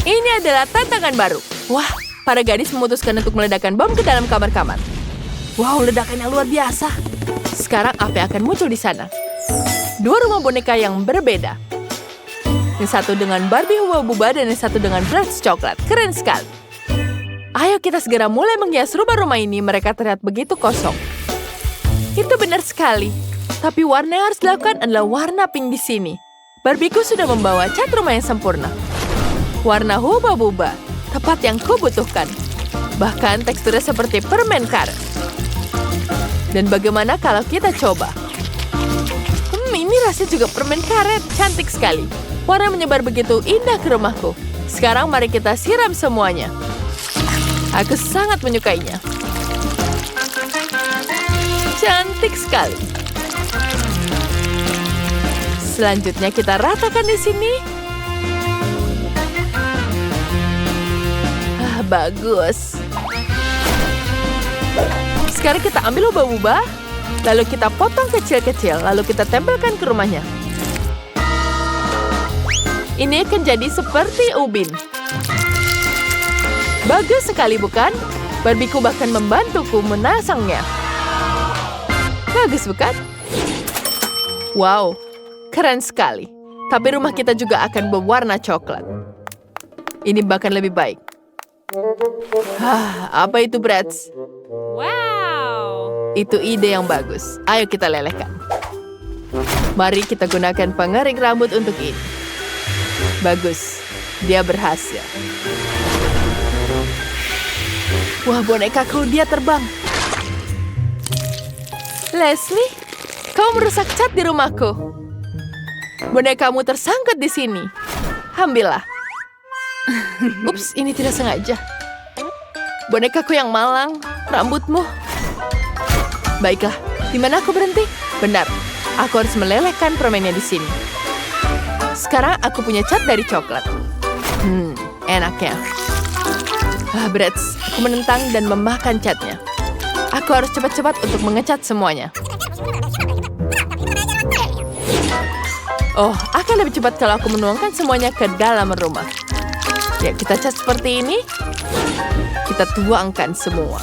Ini adalah tantangan baru. Wah, para gadis memutuskan untuk meledakkan bom ke dalam kamar-kamar. Wow, ledakannya luar biasa. Sekarang apa yang akan muncul di sana? Dua rumah boneka yang berbeda. Yang satu dengan Barbie Huba-Buba dan yang satu dengan Bratz coklat. Keren sekali. Ayo kita segera mulai menghias rumah-rumah ini. Mereka terlihat begitu kosong. Itu benar sekali. Tapi warna yang harus dilakukan adalah warna pink di sini. Barbieku sudah membawa cat rumah yang sempurna. Warna Huba-Buba. Tepat yang kubutuhkan. Bahkan teksturnya seperti permen karet. Dan bagaimana kalau kita coba? Ini rasanya juga permen karet. Cantik sekali. Warna menyebar begitu indah ke rumahku. Sekarang mari kita siram semuanya. Aku sangat menyukainya. Cantik sekali. Selanjutnya kita ratakan di sini. Bagus. Sekarang kita ambil Huba-Buba, lalu kita potong kecil-kecil, lalu kita tempelkan ke rumahnya. Ini akan jadi seperti ubin. Bagus sekali, bukan? Barbieku bahkan membantuku menasangnya. Bagus, bukan? Wow, keren sekali. Tapi rumah kita juga akan berwarna coklat. Ini bahkan lebih baik. Apa itu, Bratz? Wow. Itu ide yang bagus. Ayo kita lelehkan. Mari kita gunakan pengering rambut untuk ini. Bagus. Dia berhasil. Wah, bonekaku, dia terbang. Leslie, kau merusak cat di rumahku. Bonekamu tersangkut di sini. Ambillah. Ups, ini tidak sengaja. Bonekaku yang malang, rambutmu. Baiklah, di mana aku berhenti? Benar, aku harus melelehkan permennya di sini. Sekarang aku punya cat dari coklat. Enaknya. Bratz, aku menentang dan memakan catnya. Aku harus cepat-cepat untuk mengecat semuanya. Oh, akan lebih cepat kalau aku menuangkan semuanya ke dalam rumah. Ya, kita cat seperti ini. Kita tuangkan semua.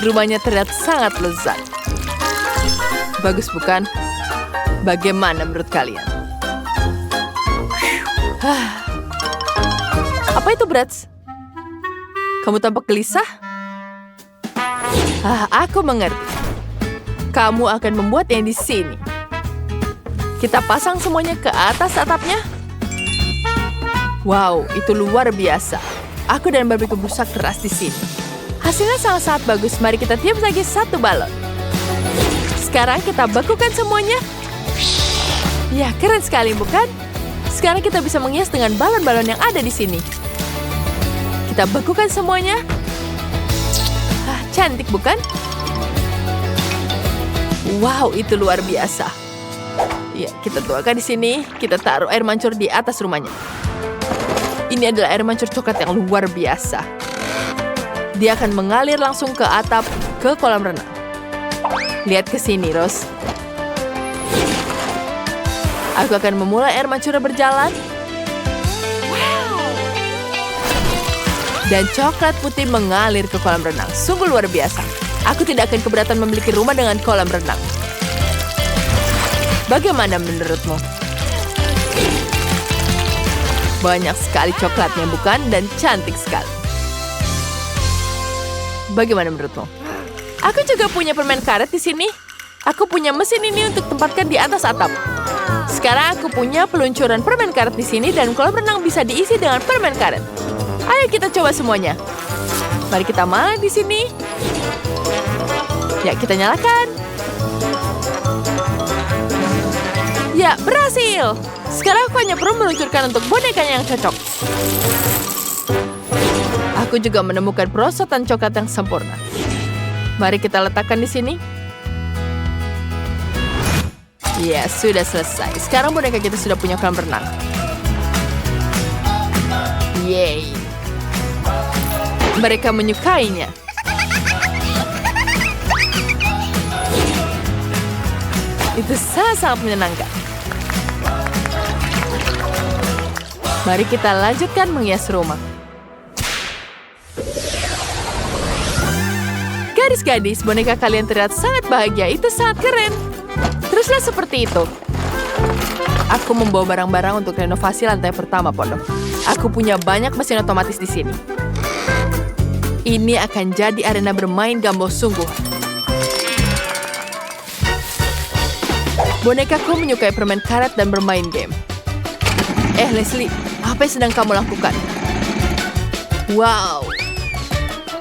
Rumahnya terlihat sangat lezat. Bagus, bukan? Bagaimana menurut kalian? Apa itu, Bratz? Kamu tampak gelisah? Aku mengerti. Kamu akan membuat yang di sini. Kita pasang semuanya ke atas atapnya. Wow, itu luar biasa. Aku dan Barbieku berusaha keras di sini. Hasilnya sangat-sangat bagus. Mari kita tiup lagi satu balon. Sekarang kita bekukan semuanya. Ya, keren sekali, bukan? Sekarang kita bisa menghias dengan balon-balon yang ada di sini. Kita bekukan semuanya. Cantik, bukan? Wow, itu luar biasa. Ya, kita tuangkan di sini. Kita taruh air mancur di atas rumahnya. Ini adalah air mancur coklat yang luar biasa. Dia akan mengalir langsung ke atap, ke kolam renang. Lihat ke sini, Rose. Aku akan memulai air mancurnya berjalan. Dan coklat putih mengalir ke kolam renang. Sungguh luar biasa. Aku tidak akan keberatan memiliki rumah dengan kolam renang. Bagaimana menurutmu? Banyak sekali coklatnya, bukan? Dan cantik sekali. Bagaimana menurutmu? Aku juga punya permen karet di sini. Aku punya mesin ini untuk tempatkan di atas atap. Sekarang aku punya peluncuran permen karet di sini dan kolam renang bisa diisi dengan permen karet. Ayo kita coba semuanya. Mari kita main di sini. Ya, kita nyalakan. Ya, berhasil. Sekarang aku hanya perlu meluncurkan untuk bonekanya yang cocok. Aku juga menemukan perosotan coklat yang sempurna. Mari kita letakkan di sini. Ya, sudah selesai. Sekarang boneka kita sudah punya kolam renang. Yeay. Mereka menyukainya. Itu sangat-sangat menyenangkan. Mari kita lanjutkan menghias rumah. Gadis-gadis, boneka kalian terlihat sangat bahagia. Itu sangat keren. Teruslah seperti itu. Aku membawa barang-barang untuk renovasi lantai pertama pondok. Aku punya banyak mesin otomatis di sini. Ini akan jadi arena bermain gumball sungguh. Bonekaku menyukai permen karet dan bermain game. Leslie, apa yang sedang kamu lakukan? Wow.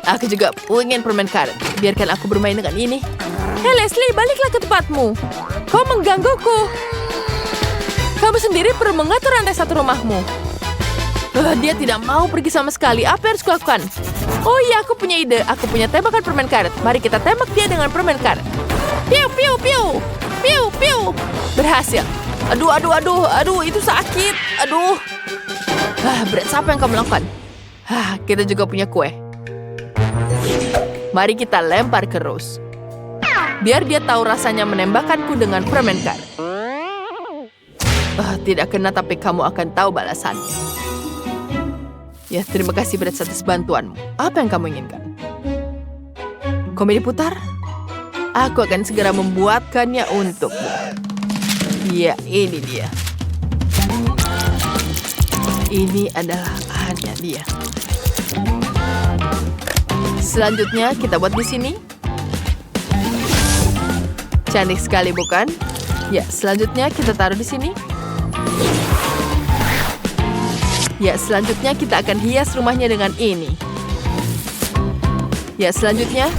Aku juga ingin permen karet. Biarkan aku bermain dengan ini. Leslie, baliklah ke tempatmu. Kau menggangguku. Kamu sendiri perlu mengatur rantai satu rumahmu. Dia tidak mau pergi sama sekali. Apa yang harus kulakukan? Oh iya, aku punya ide. Aku punya tembakan permen karet. Mari kita tembak dia dengan permen karet. Piu, piu, piu. Piu, piu. Berhasil. Aduh, itu sakit. Aduh. Brett, apa yang kamu lakukan? Kita juga punya kue. Mari kita lempar ke Rose. Biar dia tahu rasanya menembakkanku dengan permen karet. Tidak kena, tapi kamu akan tahu balasannya. Ya, terima kasih Brett atas bantuanmu. Apa yang kamu inginkan? Komedi putar? Aku akan segera membuatkannya untukmu. Ya, ini dia. Ini adalah hanya dia. Selanjutnya kita buat di sini. Cantik sekali, bukan? Ya, selanjutnya kita taruh di sini. Ya, selanjutnya kita akan hias rumahnya dengan ini. Ya, selanjutnya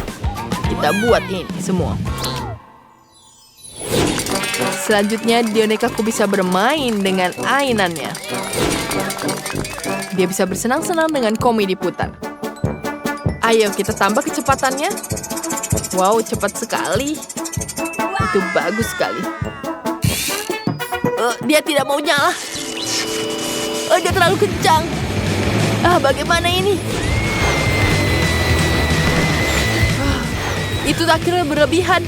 kita buat ini semua. Selanjutnya, bonekaku bisa bermain dengan ainannya. Dia bisa bersenang-senang dengan komedi putar. Ayo, kita tambah kecepatannya. Wow, cepat sekali. Itu bagus sekali. Dia tidak mau nyala. Dia terlalu kencang. Bagaimana ini? Itu akhirnya berlebihan.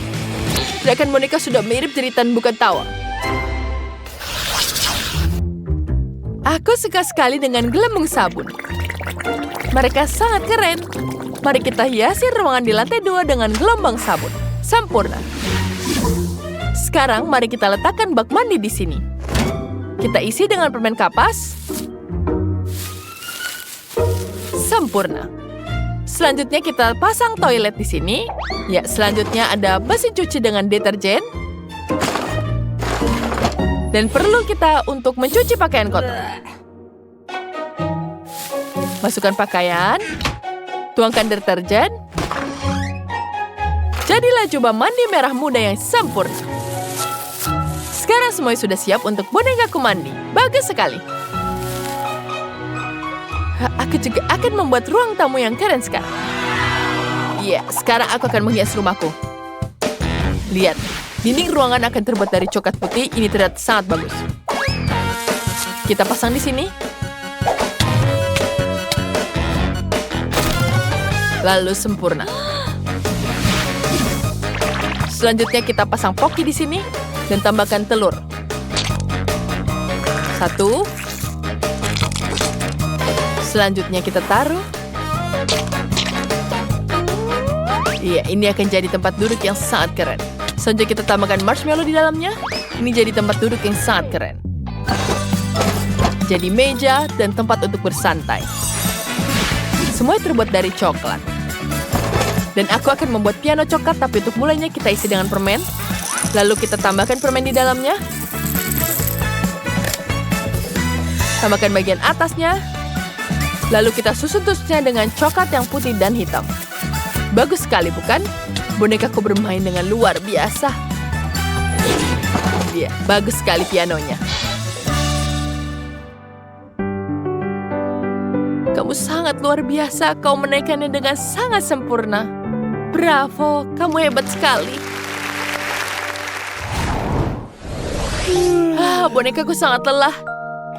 Gerakan boneka sudah mirip jeritan bukan tawa. Aku suka sekali dengan gelembung sabun. Mereka sangat keren. Mari kita hiasi ruangan di lantai 2 dengan gelombang sabun. Sempurna. Sekarang mari kita letakkan bak mandi di sini. Kita isi dengan permen kapas. Sempurna. Selanjutnya kita pasang toilet di sini. Ya, selanjutnya ada mesin cuci dengan deterjen. Dan perlu kita untuk mencuci pakaian kotor. Masukkan pakaian. Tuangkan deterjen. Jadilah jubah mandi merah muda yang sempurna. Sekarang semuanya sudah siap untuk bonekaku mandi. Bagus sekali. Aku juga akan membuat ruang tamu yang keren sekarang. Ya, sekarang aku akan menghias rumahku. Lihat, dinding ruangan akan terbuat dari coklat putih. Ini terlihat sangat bagus. Kita pasang di sini. Lalu sempurna. Selanjutnya kita pasang poki di sini dan tambahkan telur. 1. Selanjutnya kita taruh. Iya, ini akan jadi tempat duduk yang sangat keren. Selanjutnya kita tambahkan marshmallow di dalamnya. Ini jadi tempat duduk yang sangat keren. Jadi meja dan tempat untuk bersantai. Semua terbuat dari coklat. Dan aku akan membuat piano coklat, tapi untuk mulainya kita isi dengan permen. Lalu kita tambahkan permen di dalamnya. Tambahkan bagian atasnya. Lalu kita susun-susunnya dengan coklat yang putih dan hitam. Bagus sekali, bukan? Bonekaku bermain dengan luar biasa. Iya, bagus sekali pianonya. Kamu sangat luar biasa. Kau menaikkannya dengan sangat sempurna. Bravo, kamu hebat sekali. Bonekaku sangat lelah.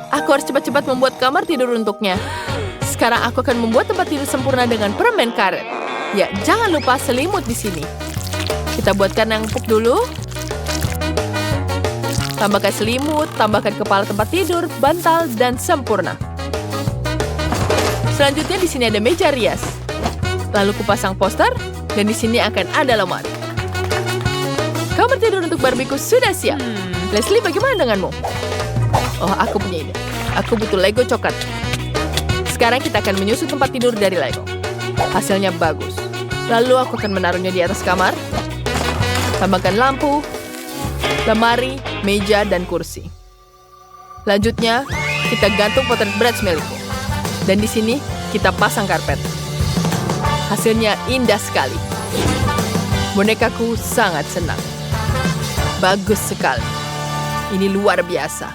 Aku harus cepat-cepat membuat kamar tidur untuknya. Sekarang aku akan membuat tempat tidur sempurna dengan permen karet. Ya, jangan lupa selimut di sini. Kita buatkan yang empuk dulu. Tambahkan selimut, tambahkan kepala tempat tidur, bantal, dan sempurna. Selanjutnya di sini ada meja rias. Lalu kupasang poster, dan di sini akan ada lemari. Kamar tidur untuk Barbieku sudah siap. Leslie, bagaimana denganmu? Oh, aku punya ide. Aku butuh Lego coklat. Sekarang kita akan menyusun tempat tidur dari Lego. Hasilnya bagus. Lalu aku akan menaruhnya di atas kamar. Tambahkan lampu, lemari, meja, dan kursi. Lanjutnya, kita gantung potret Bratz milikku. Dan di sini, kita pasang karpet. Hasilnya indah sekali. Bonekaku sangat senang. Bagus sekali. Ini luar biasa.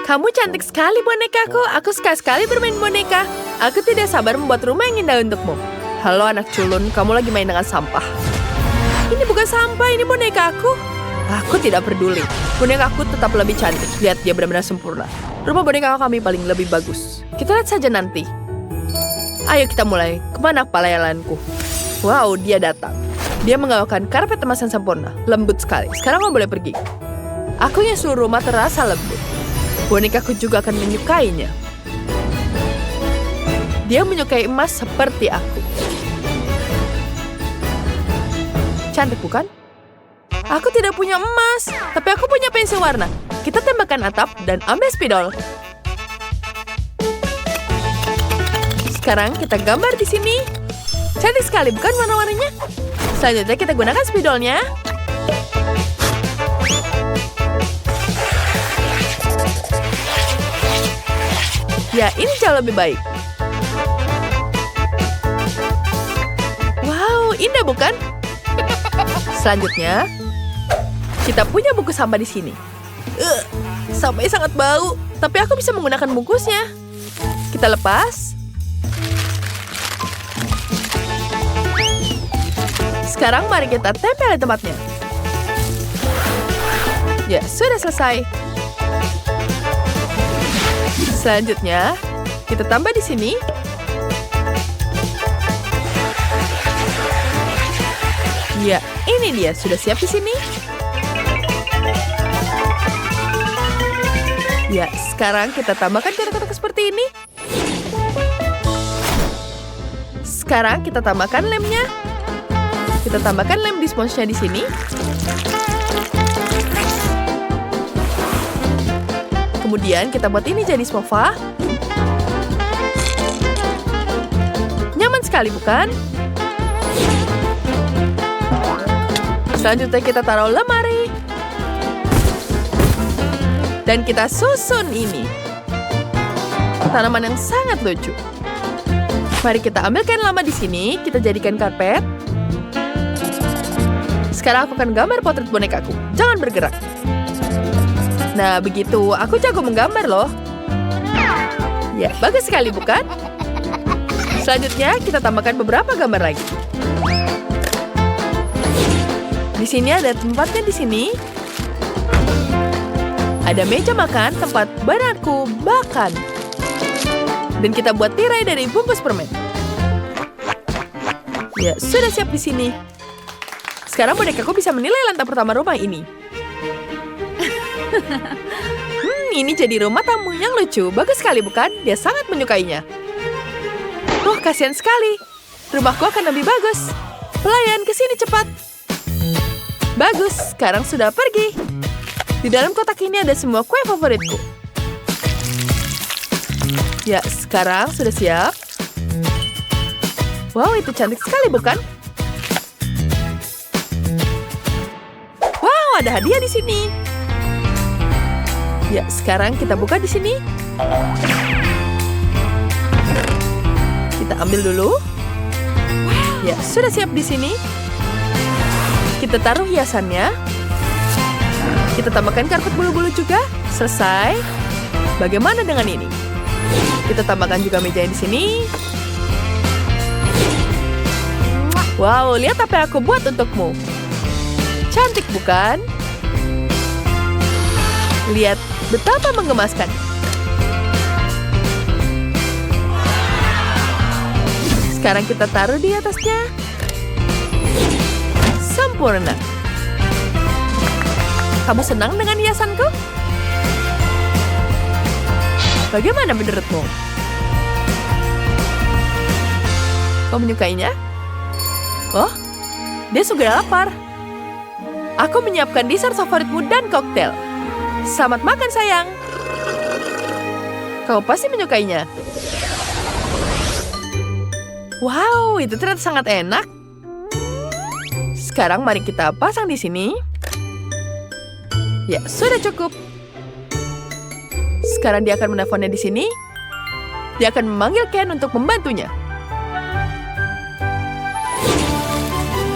Kamu cantik sekali, bonekaku. Aku suka sekali bermain boneka. Aku tidak sabar membuat rumah yang indah untukmu. Halo anak culun, kamu lagi main dengan sampah. Ini bukan sampah, ini bonekaku. Aku tidak peduli. Bonekaku tetap lebih cantik. Lihat, dia benar-benar sempurna. Rumah boneka kami paling lebih bagus. Kita lihat saja nanti. Ayo kita mulai. Kemana pelayananku? Wow, dia datang. Dia mengawakan karpet emasan sempurna. Lembut sekali. Sekarang kamu boleh pergi. Aku yang seluruh rumah terasa lembut. Bonekaku juga akan menyukainya. Dia menyukai emas seperti aku. Cantik bukan? Aku tidak punya emas, tapi aku punya pensil warna. Kita tembakkan atap dan ambil spidol. Sekarang kita gambar di sini. Cantik sekali bukan warna-warnanya? Selanjutnya kita gunakan spidolnya. Ya, ini jauh lebih baik. Wow, indah bukan? Selanjutnya, kita punya bungkus sampah di sini. Sampahnya sangat bau, tapi aku bisa menggunakan bungkusnya. Kita lepas. Sekarang mari kita tempel di tempatnya. Ya, sudah selesai. Selanjutnya, kita tambah di sini. Ya, ini dia sudah siap di sini. Ya, sekarang kita tambahkan kotak-kotak seperti ini. Sekarang kita tambahkan lemnya. Kita tambahkan lem di sponsnya di sini. Kemudian kita buat ini jadi sofa. Nyaman sekali bukan? Selanjutnya kita taruh lemari. Dan kita susun ini. Tanaman yang sangat lucu. Mari kita ambilkan lama di sini, kita jadikan karpet. Sekarang aku akan gambar potret bonekaku. Jangan bergerak. Nah, begitu. Aku jago menggambar loh. Ya, bagus sekali bukan? Selanjutnya kita tambahkan beberapa gambar lagi. Di sini ada tempatnya di sini. Ada meja makan, tempat banaku makan. Dan kita buat tirai dari bungkus permen. Ya, sudah siap di sini. Sekarang bonekaku bisa menilai lantai pertama rumah ini. Ini jadi rumah tamu yang lucu. Bagus sekali bukan? Dia sangat menyukainya. Oh, kasihan sekali. Rumahku akan lebih bagus. Pelayan, ke sini cepat. Bagus, sekarang sudah pergi. Di dalam kotak ini ada semua kue favoritku. Ya, sekarang sudah siap. Wow, itu cantik sekali bukan? Wow, ada hadiah di sini. Ya, sekarang kita buka di sini. Kita ambil dulu. Ya, sudah siap di sini. Kita taruh hiasannya. Kita tambahkan karpet bulu-bulu juga. Selesai. Bagaimana dengan ini? Kita tambahkan juga meja di sini. Wow, lihat apa yang aku buat untukmu. Cantik bukan? Lihat betapa menggemaskan. Sekarang kita taruh di atasnya. Sempurna. Kamu senang dengan hiasanku? Bagaimana menurutmu? Kau menyukainya? Oh, dia sudah lapar. Aku menyiapkan dessert favoritmu dan koktail. Selamat makan, sayang. Kau pasti menyukainya. Wow, itu ternyata sangat enak. Sekarang mari kita pasang di sini. Ya, sudah cukup. Sekarang dia akan menelponnya di sini. Dia akan memanggil Ken untuk membantunya.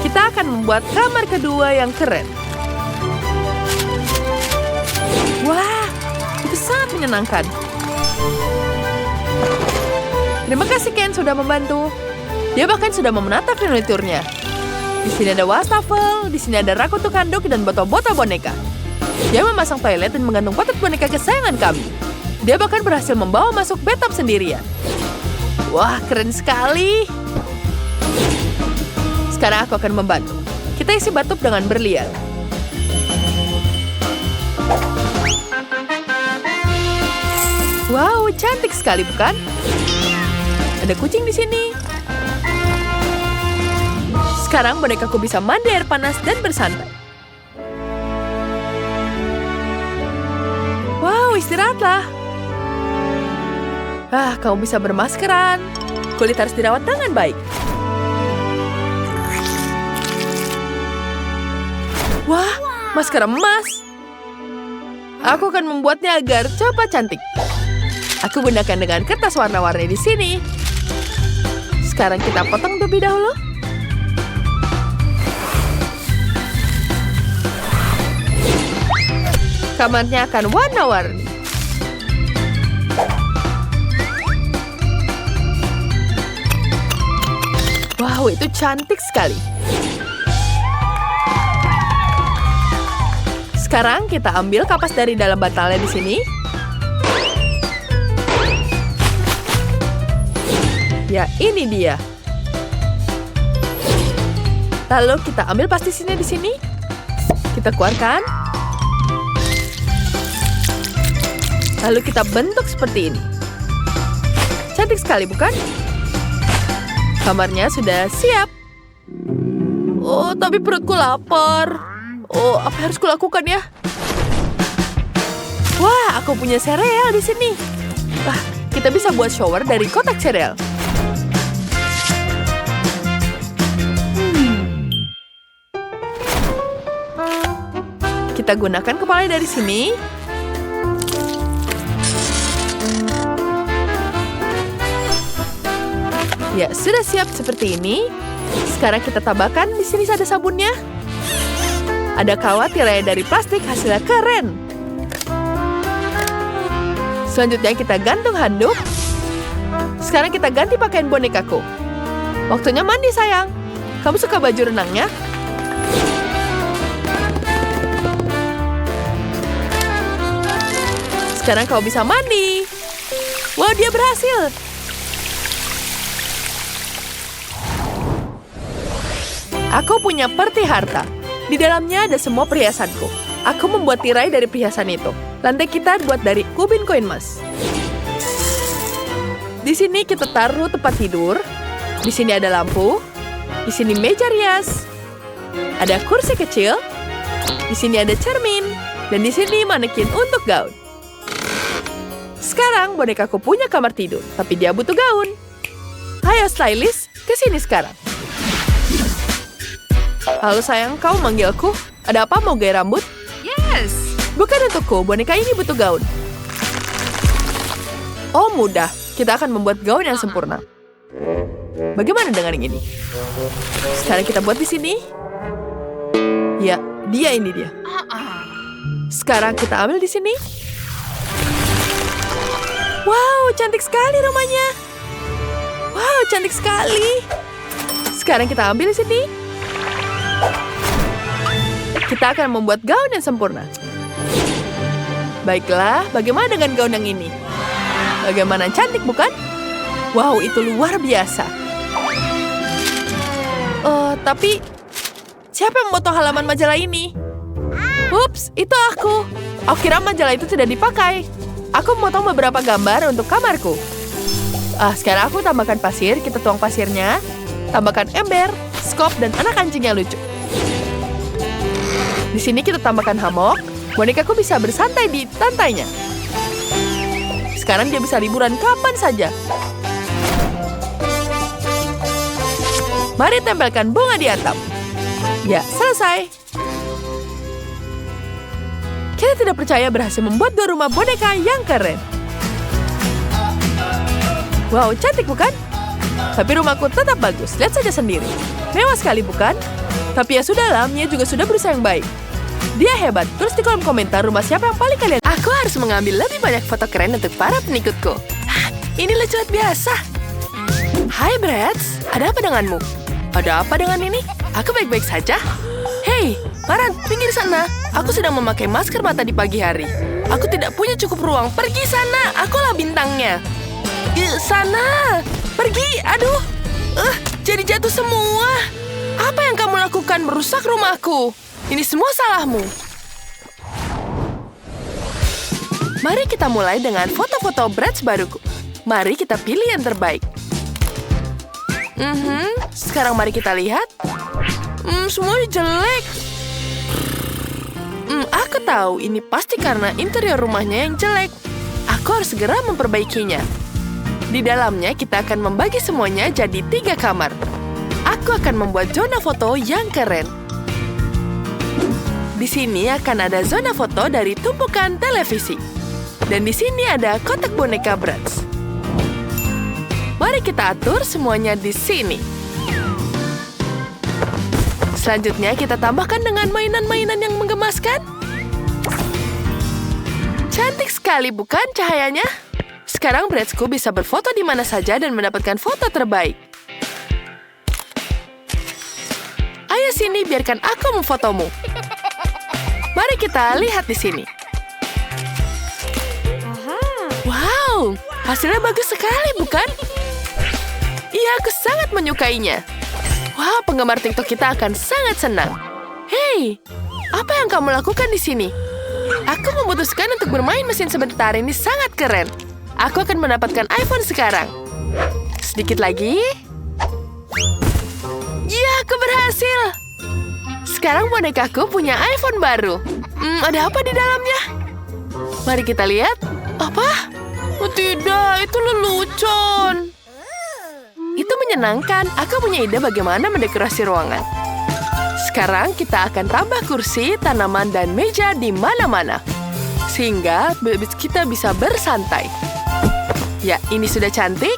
Kita akan membuat kamar kedua yang keren. Wah, itu sangat menyenangkan. Terima kasih Ken sudah membantu. Dia bahkan sudah menata furniturnya. Di sini ada wastafel, di sini ada rak untuk handuk dan botol-botol boneka. Dia memasang toilet dan menggantung potret boneka kesayangan kami. Dia bahkan berhasil membawa masuk bathtub sendirian. Wah, keren sekali. Sekarang aku akan membantu. Kita isi bathtub dengan berlian. Wow, cantik sekali bukan? Ada kucing di sini. Sekarang bonekaku bisa mandi air panas dan bersantai. Wow, istirahatlah. Kamu bisa bermaskeran. Kulit harus dirawat dengan baik. Wah, masker emas. Aku akan membuatnya agar cepat cantik. Aku gunakan dengan kertas warna-warni di sini. Sekarang kita potong terlebih dahulu. Kamarnya akan warna-warni. Wow, itu cantik sekali. Sekarang kita ambil kapas dari dalam bantalnya di sini. Ya, ini dia. Lalu kita ambil plastisnya di sini. Kita keluarkan. Lalu kita bentuk seperti ini. Cantik sekali, bukan? Kamarnya sudah siap. Oh, tapi perutku lapar. Oh, apa yang harus kulakukan ya? Wah, aku punya sereal di sini. Wah, kita bisa buat shower dari kotak sereal. Kita gunakan kepalanya dari sini. Ya, sudah siap seperti ini. Sekarang kita tambahkan di sini ada sabunnya. Ada kawat tirai dari plastik, hasilnya keren. Selanjutnya kita gantung handuk. Sekarang kita ganti pakaian bonekaku. Waktunya mandi, sayang. Kamu suka baju renangnya? Sekarang kau bisa mandi. Wow, dia berhasil. Aku punya peti harta. Di dalamnya ada semua perhiasanku. Aku membuat tirai dari perhiasan itu. Lantai kita buat dari kubin koin emas. Di sini kita taruh tempat tidur. Di sini ada lampu. Di sini meja rias. Ada kursi kecil. Di sini ada cermin. Dan di sini manekin untuk gaun. Sekarang bonekaku punya kamar tidur, tapi dia butuh gaun. Ayo stylist, ke sini sekarang. Halo sayang, kamu manggilku? Ada apa, mau gaya rambut? Yes. Bukan untukku, boneka ini butuh gaun. Oh mudah, kita akan membuat gaun yang sempurna. Bagaimana dengan yang ini? Sekarang kita buat di sini. Ya, ini dia. Sekarang kita ambil di sini. Wow, cantik sekali rumahnya. Wow, cantik sekali. Sekarang kita ambil di sini. Kita akan membuat gaun yang sempurna. Baiklah, bagaimana dengan gaun yang ini? Bagaimana, cantik bukan? Wow, itu luar biasa. Tapi siapa yang memotong halaman majalah ini? Ups, itu aku. Aku kira majalah itu tidak dipakai. Aku memotong beberapa gambar untuk kamarku. Sekarang aku tambahkan pasir, kita tuang pasirnya. Tambahkan ember, skop, dan anak anjing yang lucu. Di sini kita tambahkan hammock. Bonekaku bisa bersantai di lantainya. Sekarang dia bisa liburan kapan saja. Mari tempelkan bunga di atap. Ya, selesai. Kita tidak percaya berhasil membuat 2 rumah boneka yang keren. Wow, cantik bukan? Tapi rumahku tetap bagus, lihat saja sendiri. Mewah sekali bukan? Tapi ya sudahlah, Mia juga sudah berusaha yang baik. Dia hebat, tulis di kolom komentar rumah siapa yang paling kalian. Aku harus mengambil lebih banyak foto keren untuk para pengikutku. Ini lucu biasa. Hai Bratz, ada apa denganmu? Ada apa dengan ini? Aku baik-baik saja. Hei, Maran, pinggir sana. Aku sedang memakai masker mata di pagi hari. Aku tidak punya cukup ruang. Pergi sana, akulah bintangnya. Sana, pergi. Aduh, jadi jatuh semua. Apa yang kamu lakukan merusak rumahku? Ini semua salahmu. Mari kita mulai dengan foto-foto Bratz baruku. Mari kita pilih yang terbaik. Sekarang mari kita lihat. Semuanya jelek. Aku tahu ini pasti karena interior rumahnya yang jelek. Aku harus segera memperbaikinya. Di dalamnya kita akan membagi semuanya jadi 3 kamar. Aku akan membuat zona foto yang keren. Di sini akan ada zona foto dari tumpukan televisi. Dan di sini ada kotak boneka Bratz. Mari kita atur semuanya di sini. Selanjutnya kita tambahkan dengan mainan-mainan yang menggemaskan. Cantik sekali bukan cahayanya? Sekarang Bratzku bisa berfoto di mana saja dan mendapatkan foto terbaik. Ayo sini, biarkan aku memfotomu. Mari kita lihat di sini. Wow, hasilnya bagus sekali, bukan? Iya, aku sangat menyukainya. Wah, penggemar TikTok kita akan sangat senang. Hei, apa yang kamu lakukan di sini? Aku memutuskan untuk bermain mesin sebentar, ini sangat keren. Aku akan mendapatkan iPhone sekarang. Sedikit lagi. Ya, aku berhasil. Sekarang bonekaku punya iPhone baru. Ada apa di dalamnya? Mari kita lihat. Apa? Oh, tidak, itu lelucon. Itu menyenangkan. Aku punya ide bagaimana mendekorasi ruangan. Sekarang kita akan tambah kursi, tanaman, dan meja di mana-mana. Sehingga kita bisa bersantai. Ya, ini sudah cantik.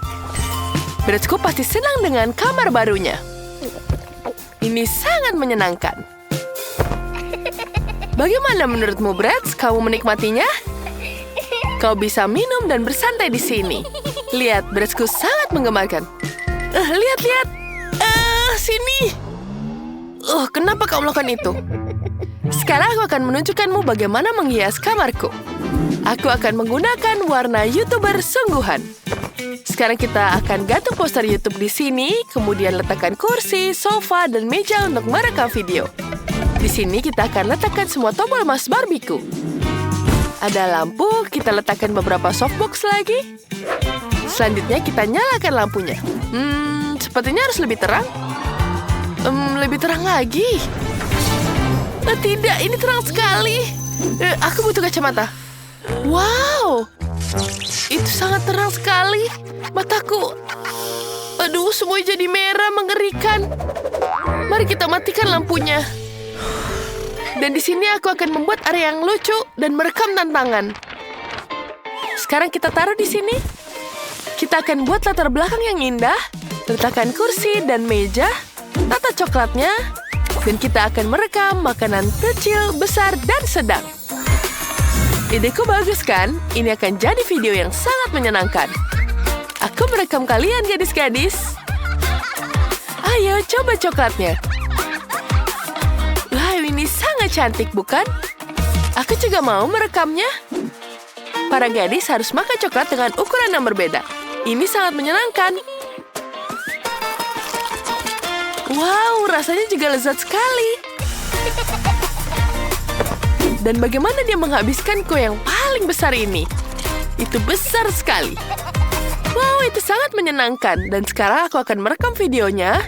Bratzku pasti senang dengan kamar barunya. Ini sangat menyenangkan. Bagaimana menurutmu, Bratz? Kamu menikmatinya? Kau bisa minum dan bersantai di sini. Lihat, Bratzku sangat menggemarkan. Lihat. Sini. Kenapa kau melakukan itu? Sekarang aku akan menunjukkanmu bagaimana menghias kamarku. Aku akan menggunakan warna YouTuber sungguhan. Sekarang kita akan gantung poster YouTube di sini, kemudian letakkan kursi, sofa, dan meja untuk merekam video. Di sini kita akan letakkan semua tombol emas Barbieku. Ada lampu, kita letakkan beberapa softbox lagi. Selanjutnya kita nyalakan lampunya. Sepertinya harus lebih terang. Lebih terang lagi. Tidak, ini terang sekali. Aku butuh kacamata. Wow, itu sangat terang sekali. Mataku. Aduh, semuanya jadi merah, mengerikan. Mari kita matikan lampunya. Dan di sini aku akan membuat area yang lucu dan merekam tantangan. Sekarang kita taruh di sini. Kita akan buat latar belakang yang indah, letakkan kursi dan meja, tata coklatnya, dan kita akan merekam makanan kecil, besar, dan sedang. Ideku bagus kan? Ini akan jadi video yang sangat menyenangkan. Aku merekam kalian, gadis-gadis. Ayo, coba coklatnya. Wah, ini sangat cantik, bukan? Aku juga mau merekamnya. Para gadis harus makan coklat dengan ukuran yang berbeda. Ini sangat menyenangkan. Wow, rasanya juga lezat sekali. Dan bagaimana dia menghabiskan kue yang paling besar ini? Itu besar sekali. Wow, itu sangat menyenangkan. Dan sekarang aku akan merekam videonya.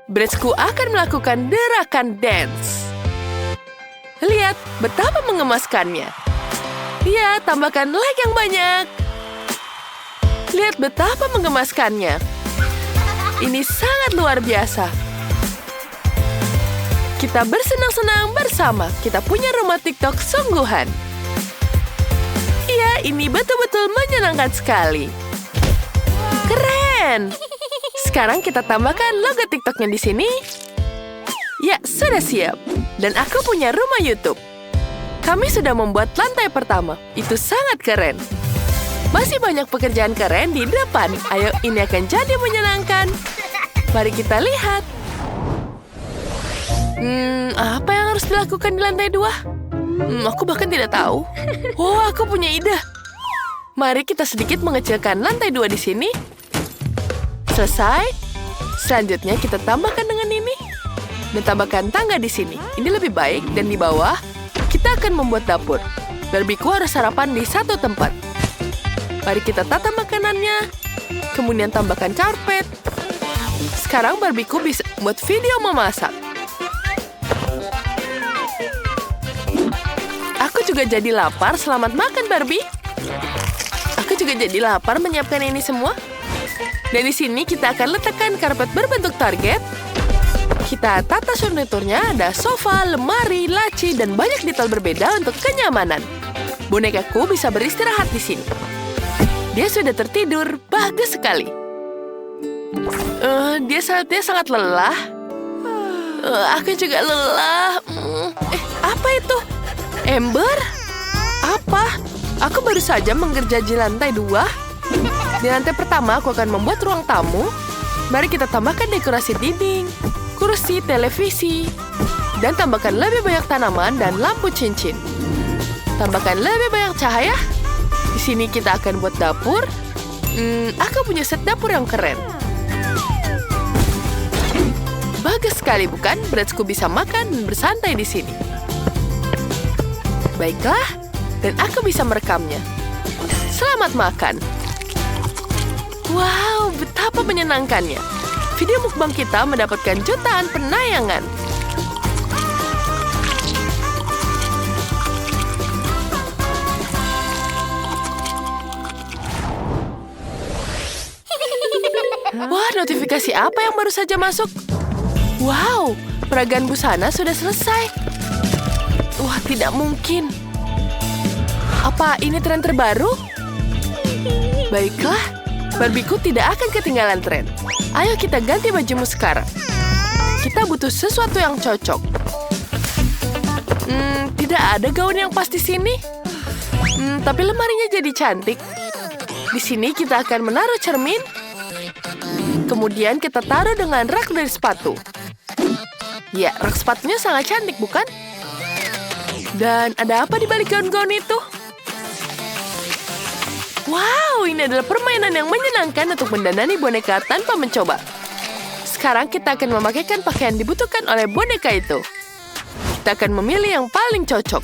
Breadsku akan melakukan gerakan dance. Lihat betapa mengemaskannya. Lihat, tambahkan like yang banyak. Lihat betapa mengemaskannya. Ini sangat luar biasa. Kita bersenang-senang bersama. Kita punya rumah TikTok sungguhan. Iya, ini betul-betul menyenangkan sekali. Keren! Sekarang kita tambahkan logo TikToknya di sini. Ya, sudah siap. Dan aku punya rumah YouTube. Kami sudah membuat lantai pertama. Itu sangat keren. Masih banyak pekerjaan keren di depan. Ayo, ini akan jadi menyenangkan. Mari kita lihat. Apa yang harus dilakukan di lantai 2? Aku bahkan tidak tahu. Oh, aku punya ide. Mari kita sedikit mengecilkan lantai 2 di sini. Selesai. Selanjutnya kita tambahkan dengan ini. Dan tambahkan tangga di sini. Ini lebih baik. Dan di bawah, kita akan membuat dapur. Barbieku harus sarapan di satu tempat. Mari kita tata makanannya. Kemudian tambahkan karpet. Sekarang Barbieku bisa membuat video memasak. Aku juga jadi lapar. Selamat makan, Barbie. Aku juga jadi lapar menyiapkan ini semua. Dan di sini kita akan letakkan karpet berbentuk target. Kita tata furniturnya, ada sofa, lemari, laci, dan banyak detail berbeda untuk kenyamanan. Bonekaku bisa beristirahat di sini. Dia sudah tertidur, bagus sekali. Dia sangat lelah. Aku juga lelah. Apa itu? Ember? Apa? Aku baru saja mengerjaji lantai 2. Di lantai pertama, aku akan membuat ruang tamu. Mari kita tambahkan dekorasi dinding, kursi, televisi, dan tambahkan lebih banyak tanaman dan lampu cincin. Tambahkan lebih banyak cahaya. Di sini kita akan buat dapur. Aku punya set dapur yang keren. Bagus sekali, bukan? Breadsku bisa makan dan bersantai di sini. Baiklah, dan aku bisa merekamnya. Selamat makan. Wow, betapa menyenangkannya. Video mukbang kita mendapatkan jutaan penayangan. Wah, notifikasi apa yang baru saja masuk? Wow, peragaan busana sudah selesai. Wah, tidak mungkin. Apa ini tren terbaru? Baiklah, Barbieku tidak akan ketinggalan tren. Ayo kita ganti bajumu sekarang. Kita butuh sesuatu yang cocok. Tidak ada gaun yang pas di sini. Tapi lemarinya jadi cantik. Di sini kita akan menaruh cermin. Kemudian kita taruh dengan rak dari sepatu. Ya, rak sepatunya sangat cantik, bukan? Dan ada apa di balik gaun-gaun itu? Wow, ini adalah permainan yang menyenangkan untuk mendandani boneka tanpa mencoba. Sekarang kita akan memakaikan pakaian dibutuhkan oleh boneka itu. Kita akan memilih yang paling cocok.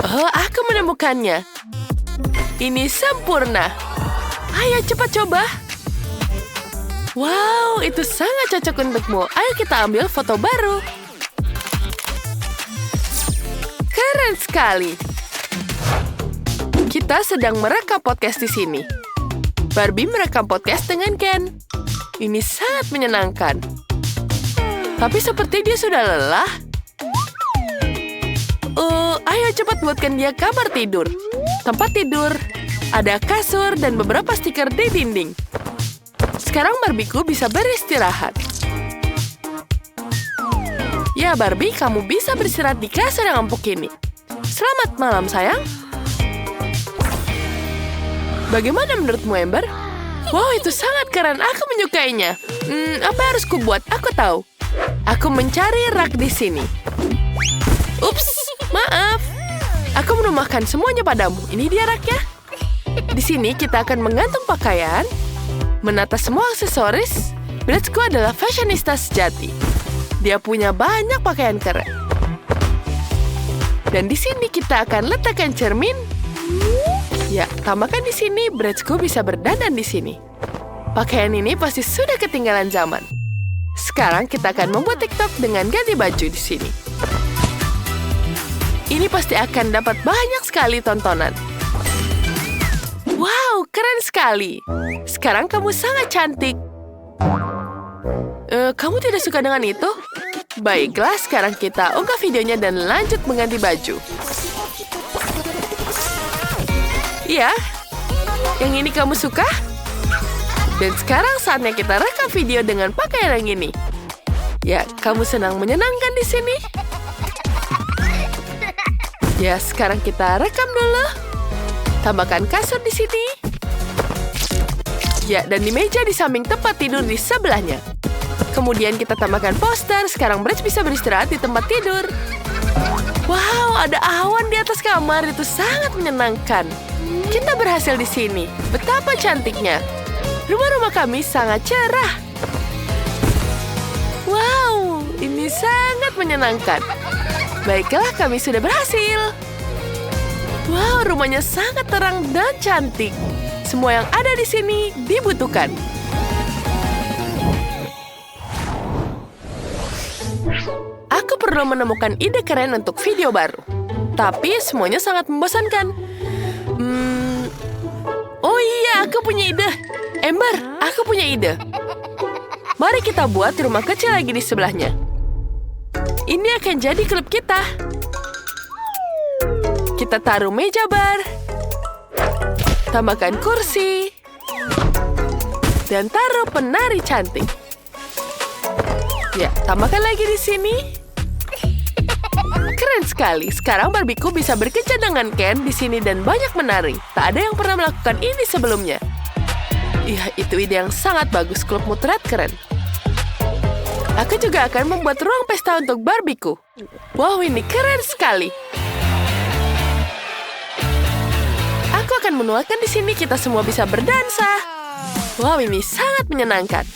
Oh, aku menemukannya. Ini sempurna. Ayo cepat coba. Wow, itu sangat cocok untukmu. Ayo kita ambil foto baru. Keren sekali. Kita sedang merekam podcast di sini. Barbie merekam podcast dengan Ken. Ini sangat menyenangkan. Tapi seperti dia sudah lelah. Ayo cepat buatkan dia kamar tidur. Tempat tidur, ada kasur dan beberapa stiker di dinding. Sekarang Barbieku bisa beristirahat. Ya Barbie, kamu bisa beristirahat di kasur yang empuk ini. Selamat malam sayang. Bagaimana menurutmu, Ember? Wow, itu sangat keren. Aku menyukainya. Apa yang harus kubuat? Aku tahu. Aku mencari rak di sini. Ups, maaf. Aku menumahkan semuanya padamu. Ini dia raknya. Di sini kita akan menggantung pakaian, menata semua aksesoris. Breadsku adalah fashionista sejati. Dia punya banyak pakaian keren. Dan di sini kita akan letakkan cermin. Ya, tambahkan di sini, Bratzku bisa berdandan di sini. Pakaian ini pasti sudah ketinggalan zaman. Sekarang kita akan membuat TikTok dengan ganti baju di sini. Ini pasti akan dapat banyak sekali tontonan. Wow, keren sekali. Sekarang kamu sangat cantik. Kamu tidak suka dengan itu? Baiklah, sekarang kita unggah videonya dan lanjut mengganti baju. Iya, yang ini kamu suka? Dan sekarang saatnya kita rekam video dengan pakaian yang ini. Ya, kamu senang menyenangkan di sini? Ya, sekarang kita rekam dulu. Tambahkan kasur di sini. Ya, dan di meja di samping tempat tidur di sebelahnya. Kemudian kita tambahkan poster. Sekarang Bratz bisa beristirahat di tempat tidur. Wow, ada awan di atas kamar. Itu sangat menyenangkan. Kita berhasil di sini. Betapa cantiknya. Rumah-rumah kami sangat cerah. Wow, ini sangat menyenangkan. Baiklah, kami sudah berhasil. Wow, rumahnya sangat terang dan cantik. Semua yang ada di sini dibutuhkan. Aku perlu menemukan ide keren untuk video baru. Tapi semuanya sangat membosankan. Oh iya, aku punya ide. Ember, aku punya ide. Mari kita buat rumah kecil lagi di sebelahnya. Ini akan jadi klub kita. Kita taruh meja bar. Tambahkan kursi. Dan taruh penari cantik. Ya, tambahkan lagi di sini. Keren sekali. Sekarang Barbieku bisa berkencan dengan Ken di sini dan banyak menari. Tak ada yang pernah melakukan ini sebelumnya. Ya, itu ide yang sangat bagus. Klub mutret keren. Aku juga akan membuat ruang pesta untuk Barbieku. Wow, ini keren sekali. Aku akan menuangkan di sini. Kita semua bisa berdansa. Wow, ini sangat menyenangkan.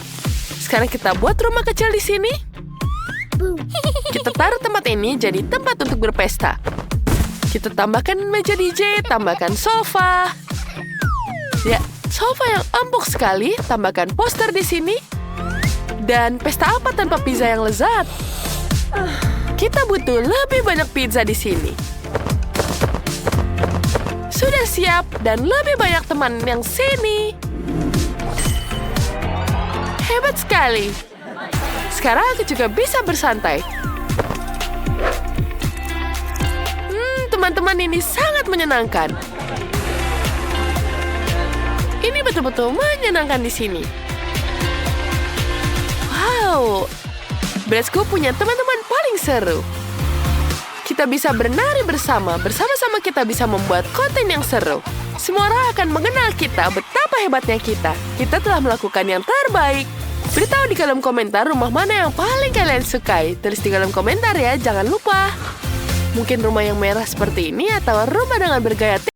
Sekarang kita buat rumah kecil di sini. Kita taruh tempat ini jadi tempat untuk berpesta. Kita tambahkan meja DJ, tambahkan sofa. Ya, sofa yang empuk sekali. Tambahkan poster di sini. Dan pesta apa tanpa pizza yang lezat? Kita butuh lebih banyak pizza di sini. Sudah siap dan lebih banyak teman yang sini. Hebat sekali. Sekarang aku juga bisa bersantai. Teman-teman, ini sangat menyenangkan. Ini betul-betul menyenangkan di sini. Wow, Bratzku punya teman-teman paling seru. Kita bisa bernari bersama. Bersama-sama kita bisa membuat konten yang seru. Semua orang akan mengenal kita, betapa hebatnya kita. Kita telah melakukan yang terbaik. Beritahu di kolom komentar rumah mana yang paling kalian sukai. Tulis di kolom komentar ya, jangan lupa. Mungkin rumah yang merah seperti ini atau rumah dengan bergaya